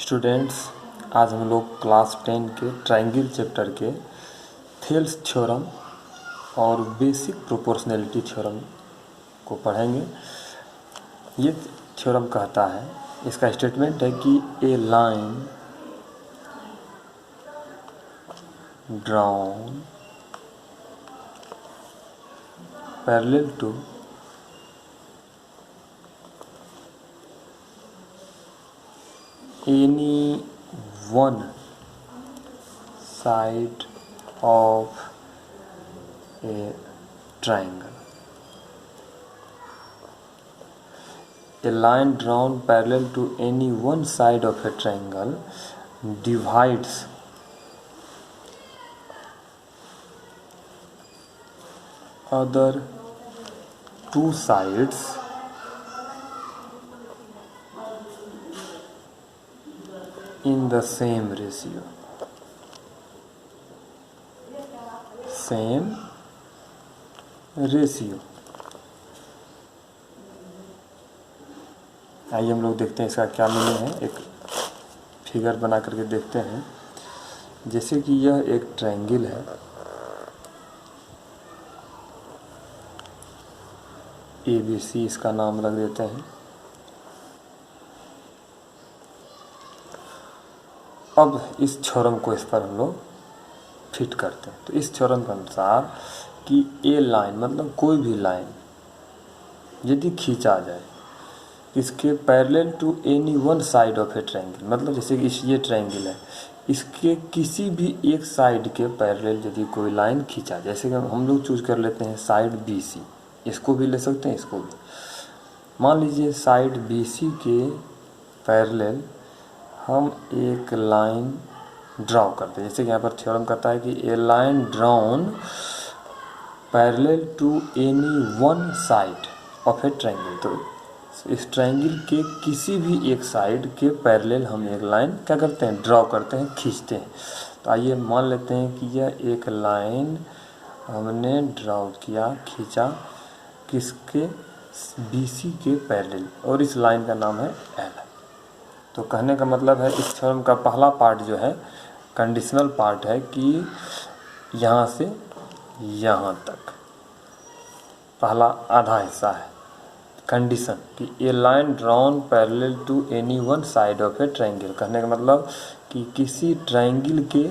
Students, आज हम लोग क्लास 10 के ट्रायंगल चैप्टर के थेल्स थ्योरम और बेसिक प्रोपोर्शनैलिटी थ्योरम को पढ़ेंगे। ये थ्योरम कहता है, इसका स्टेटमेंट है कि a line drawn parallel to any one side of a triangle. A line drawn parallel to any one side of a triangle divides other two sides in the same ratio. Same ratio. आइए हम लोग देखते हैं इसका क्या meaning है। एक figure बना करके देखते हैं। जैसे कि यह एक ट्रायंगल है, ABC इसका नाम रख देते हैं। अब इस थ्योरम को इस पर हम लोग फिट करते हैं। तो इस थ्योरम के अनुसार कि ए लाइन मतलब कोई भी लाइन यदि खींचा जाए इसके parallel to any one side of a triangle, मतलब जैसे कि ये ट्रायंगल है, इसके किसी भी एक साइड के पैरेलल यदि कोई लाइन खींचा, जैसे कि हम लोग चूज कर लेते हैं साइड BC, इसको भी ले सकते हैं, इसको भी। मान लीजिए साइड BC के पैरेलल हम एक लाइन ड्रॉ करते हैं। जैसे कि यहाँ पर थ्योरम कहता है कि a line drawn parallel to any one side of a triangle. तो इस ट्रायंगल के किसी भी एक साइड के पैरेलल हम एक लाइन क्या करते हैं, ड्रॉ करते हैं, खींचते हैं। तो आइए मान लेते हैं कि यह एक लाइन हमने ड्रॉ किया, खींचा, किसके, BC के पैरेलल, और इस लाइन का नाम है L। तो कहने का मतलब है इस थ्योरम का पहला पार्ट जो है कंडीशनल पार्ट है कि यहाँ से यहाँ तक पहला आधा हिस्सा है कंडीशन कि a line drawn parallel to any one side of a triangle. कहने का मतलब कि किसी ट्रायंगल के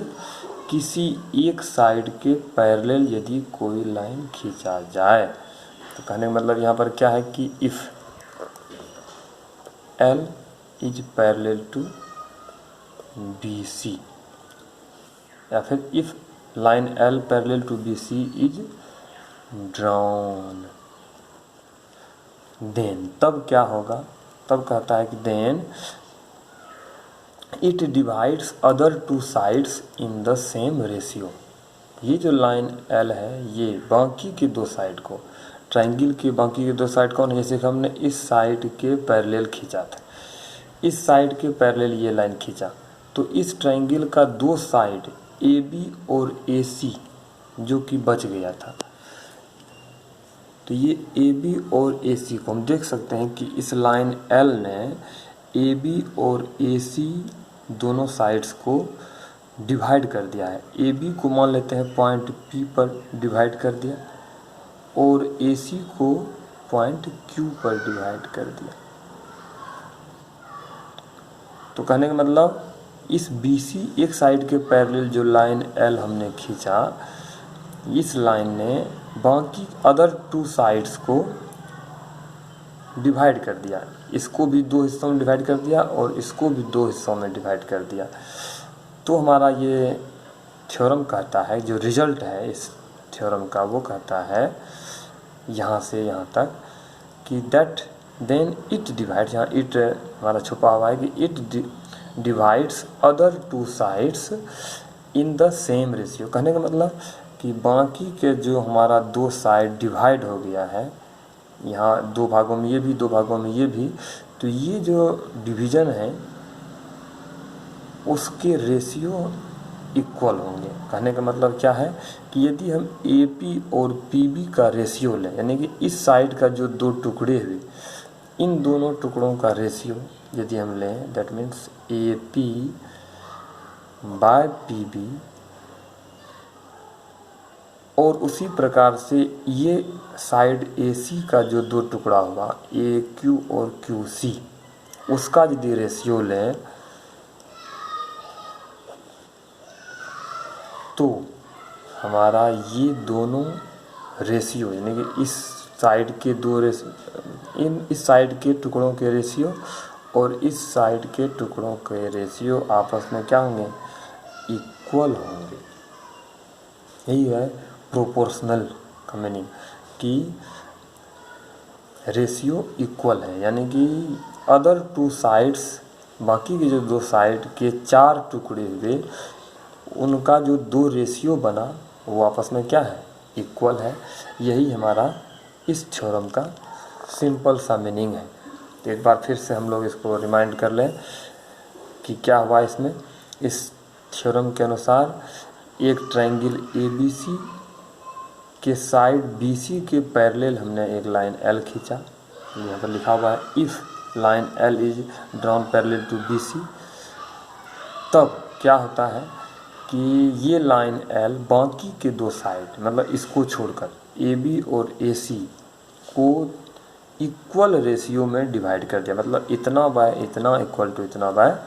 किसी एक साइड के पैरेलल यदि कोई लाइन खींचा जाए, तो कहने का मतलब यहाँ पर क्या है कि if L is parallel to BC, या फिर if line L parallel to BC is drawn, then तब क्या होगा, तब कहता है कि then it divides other two sides in the same ratio. ये जो लाइन L है ये बाकी के दो साइड को, ट्रायंगल के बाकी के दो साइड कौन है, जैसे कि हमने इस साइड के पैरेलल खींचा था, इस साइड के पैरेलल ये लाइन खींचा, तो इस ट्रायंगल का दो साइड AB और AC जो कि बच गया था, तो ये AB और AC को हम देख सकते हैं कि इस लाइन L ने AB और AC दोनों साइड्स को डिवाइड कर दिया है। AB को मान लेते हैं पॉइंट P पर डिवाइड कर दिया और AC को पॉइंट Q पर डिवाइड कर दिया। तो कहने का मतलब इस BC एक साइड के पैरेलल जो लाइन L हमने खींचा, इस लाइन ने बाकी अदर टू साइड्स को डिवाइड कर दिया, इसको भी दो हिस्सों में डिवाइड कर दिया और इसको भी दो हिस्सों में डिवाइड कर दिया। तो हमारा ये थ्योरम कहता है, जो रिजल्ट है इस थ्योरम का वो कहता है यहाँ से यहाँ तक कि दैट देन इट डिवाइड्स, यहाँ इट हमारा छुपा हुआ है कि it divides other two sides in the same ratio. कहने का मतलब कि बाकी के जो हमारा दो साइड डिवाइड हो गया है, यहाँ दो भागों में ये भी, दो भागों में ये भी, तो ये जो डिवीज़न है उसके रेशियो इक्वल होंगे। कहने का मतलब क्या है कि यदि हम AP और PB का रेशियो लें, यानी कि इस साइड का जो दो टुकड़े हुए, इन दोनों टुकड़ों का रेशियो यदि हम लें that means A P by P B, और उसी प्रकार से ये साइड ए सी का जो दो टुकड़ा होगा ए क्यू और क्यू सी, उसका यदि रेशियो लें तो हमारा ये दोनों रेशियो यानी कि इस साइड के दो इस साइड के टुकड़ों के रेशियो और इस साइड के टुकड़ों के रेशियो आपस में क्या होंगे, इक्वल होंगे। यही है प्रोपोर्शनल का मीनिंग कि रेशियो इक्वल है, यानी कि अदर टू साइड्स, बाकी के जो दो साइड के चार टुकड़े हुए उनका जो दो रेशियो बना वो आपस में क्या है, इक्वल है। यही हमारा इस थ्योरम का सिंपल सा मीनिंग है। तो एक बार फिर से हम लोग इसको रिमाइंड कर लें कि क्या हुआ इसमें। इस थ्योरम के अनुसार एक ट्रायंगल ABC के साइड BC के पैरेलल हमने एक लाइन L खींचा, यहाँ पर लिखा हुआ है if line L is drawn parallel to BC, तब क्या होता है कि ये लाइन L बाकी के दो साइड मतलब इसको छोड़कर AB और AC को इक्वल रेशियो में डिवाइड कर दिया, मतलब इतना बाय इतना इक्वल टू इतना बाय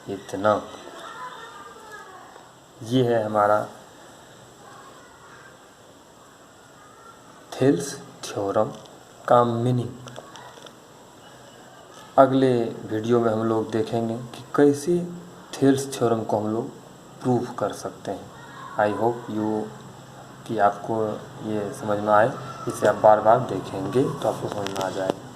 इतना। ये है हमारा थेल्स थ्योरम का मीनिंग। अगले वीडियो में हम लोग देखेंगे कि कैसे थेल्स थ्योरम को हम लोग प्रूव कर सकते हैं। आई होप कि आपको ये समझ में आए, इसे आप बार बार देखेंगे तो आपको समझ में आ जाएगा।